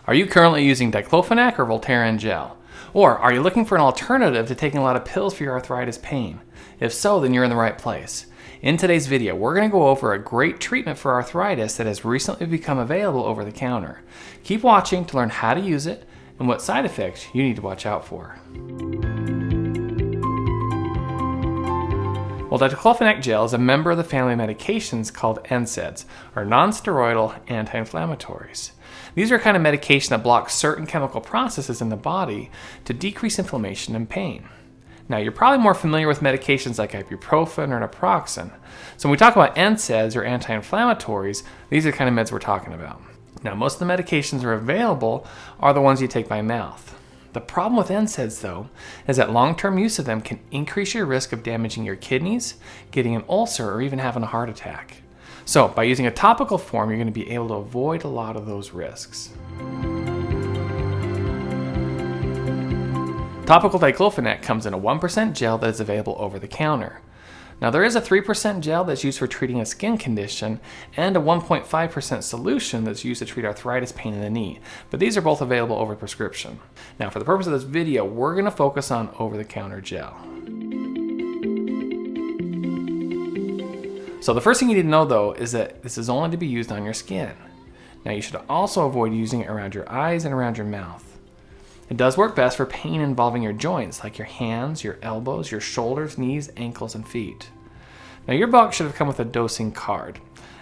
Are you currently using Diclofenac or Voltaren Gel? Or are you looking for an alternative to taking a lot of pills for your arthritis pain? If so, then you're in the right place. In today's video, we're going to go over a great treatment for arthritis that has recently become available over the counter. Keep watching to learn how to use it and what side effects you need to watch out for. Well, Diclofenac Gel is a member of the family of medications called NSAIDs, or non-steroidal anti-inflammatories. These are a kind of medication that blocks certain chemical processes in the body to decrease inflammation and pain. Now, you're probably more familiar with medications like Ibuprofen or Naproxen. So when we talk about NSAIDs or anti-inflammatories, these are the kind of meds we're talking about. Now, most of the medications that are available are the ones you take by mouth. The problem with NSAIDs, though, is that long-term use of them can increase your risk of damaging your kidneys, getting an ulcer, or even having a heart attack. So, by using a topical form, you're going to be able to avoid a lot of those risks. Topical diclofenac comes in a 1% gel that is available over the counter. Now, there is a 3% gel that's used for treating a skin condition and a 1.5% solution that's used to treat arthritis pain in the knee, but these are both available over prescription. Now, for the purpose of this video, we're going to focus on over-the-counter gel. So the first thing you need to know, though, is that this is only to be used on your skin. Now, you should also avoid using it around your eyes and around your mouth. It does work best for pain involving your joints, like your hands, your elbows, your shoulders, knees, ankles, and feet. Now, your box should have come with a dosing card.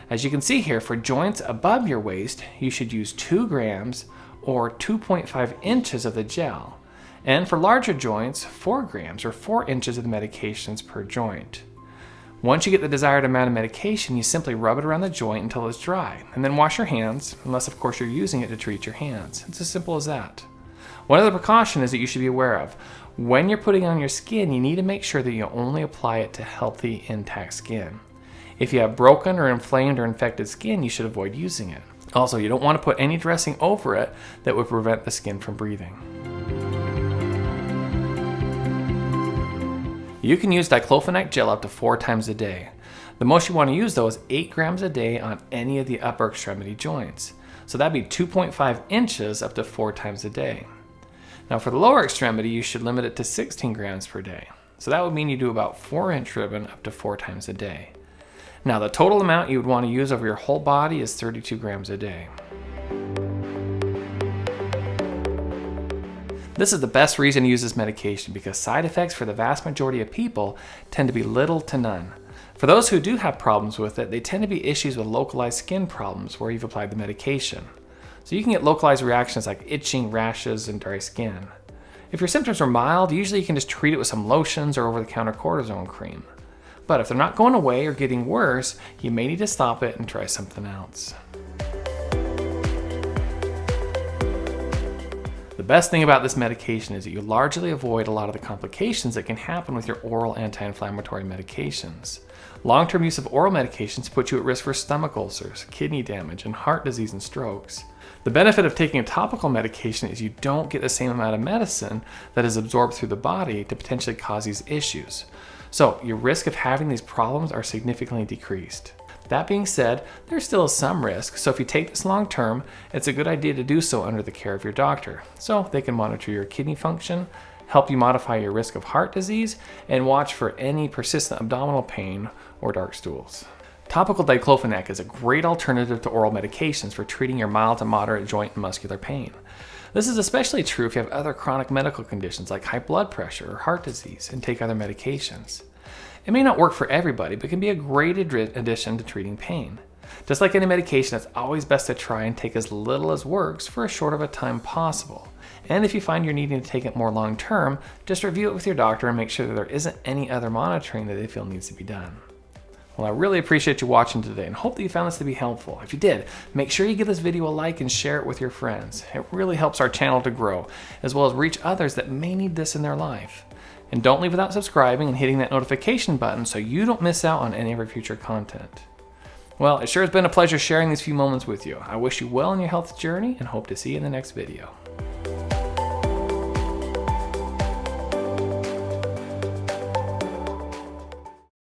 As you can see here, for joints above your waist, you should use 2 grams or 2.5 inches of the gel. And for larger joints, 4 grams or 4 inches of the medications per joint. Once you get the desired amount of medication, you simply rub it around the joint until it's dry, and then wash your hands, unless of course you're using it to treat your hands. It's as simple as that. One other precaution is that you should be aware of. When you're putting it on your skin, you need to make sure that you only apply it to healthy, intact skin. If you have broken or inflamed or infected skin, you should avoid using it. Also, you don't want to put any dressing over it that would prevent the skin from breathing. You can use Diclofenac Gel up to 4 times a day. The most you want to use, though, is 8 grams a day on any of the upper extremity joints. So that'd be 2.5 inches up to 4 times a day. Now, for the lower extremity, you should limit it to 16 grams per day. So that would mean you do about 4-inch ribbon up to 4 times a day. Now, the total amount you would want to use over your whole body is 32 grams a day. This is the best reason to use this medication because side effects for the vast majority of people tend to be little to none. For those who do have problems with it, they tend to be issues with localized skin problems where you've applied the medication. So you can get localized reactions like itching, rashes, and dry skin. If your symptoms are mild, usually you can just treat it with some lotions or over-the-counter cortisone cream. But if they're not going away or getting worse, you may need to stop it and try something else. The best thing about this medication is that you largely avoid a lot of the complications that can happen with your oral anti-inflammatory medications. Long-term use of oral medications put you at risk for stomach ulcers, kidney damage, and heart disease and strokes. The benefit of taking a topical medication is you don't get the same amount of medicine that is absorbed through the body to potentially cause these issues. So your risk of having these problems are significantly decreased. That being said, there still is some risk, so if you take this long term, it's a good idea to do so under the care of your doctor, so they can monitor your kidney function, help you modify your risk of heart disease, and watch for any persistent abdominal pain or dark stools. Topical diclofenac is a great alternative to oral medications for treating your mild to moderate joint and muscular pain. This is especially true if you have other chronic medical conditions like high blood pressure or heart disease and take other medications. It may not work for everybody, but can be a great addition to treating pain. Just like any medication, it's always best to try and take as little as works for as short of a time possible. And if you find you're needing to take it more long term, just review it with your doctor and make sure that there isn't any other monitoring that they feel needs to be done. Well, I really appreciate you watching today and hope that you found this to be helpful. If you did, make sure you give this video a like and share it with your friends. It really helps our channel to grow, as well as reach others that may need this in their life. And don't leave without subscribing and hitting that notification button so you don't miss out on any of our future content. Well, it sure has been a pleasure sharing these few moments with you. I wish you well in your health journey and hope to see you in the next video.